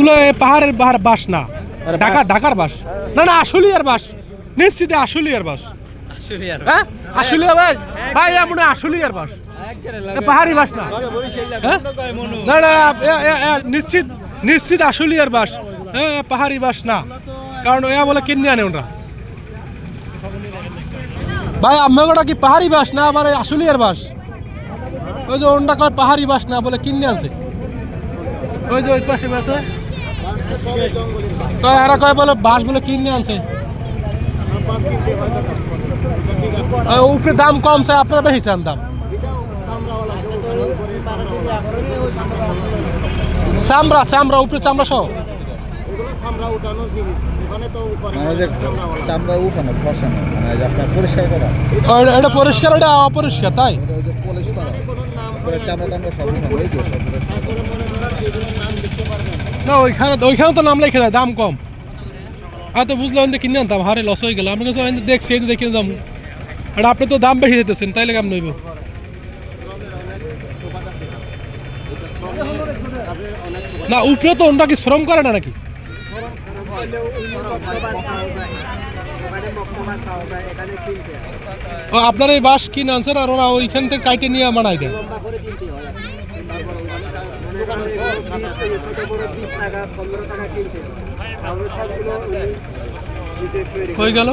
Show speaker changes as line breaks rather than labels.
এগুলো পাহাড়ের বাস না, ঢাকার বাস। না আশুলিয়ার বাস, নিশ্চিত আশুলিয়ার বাস। হ্যাঁ আশুলিয়া ভাই, ভাই এমন আশুলিয়ার বাস, পাহাড়ি বাস না। না নিশ্চিত আশুলিয়ার বাস, হ্যাঁ পাহাড়ি বাস না। কারণ এ বলে কিনে আনে ওরা। ভাই আপনার কি পাহাড়ি বাস না আবার আশুলিয়ার বাস? ওই যে ওনটা কয় পাহাড়ি বাস না বলে কিনে আনছে। ওই যে ওই পাশে বাসে তো এরা কয় বলে বাস বলে কিনে আনছে। উপরে দাম কম চাই, আপনারা বেশি চান দাম। চামড়া উপরে চামড়া সহ এটা পরিষ্কার, এটা অপরিষ্কার তাই। না ওইখানে তো নাম লেখে দেয়, দাম কম। তো বুঝলাম কিনে আনতাম, হারে লস হয়ে গেল। আপনি দেখছি দেখে যাম, এটা আপনি তো দাম বেশি যেতেছেন, তাইলে কেমন হইব? না উপরে তো ওনরা কি শ্রম করে না নাকি? ও আপনার এই বাস কিনে আনছেন আর ওরা ওইখান থেকে কাইটে নিয়ে মানাই দেয়। হয়ে গেল।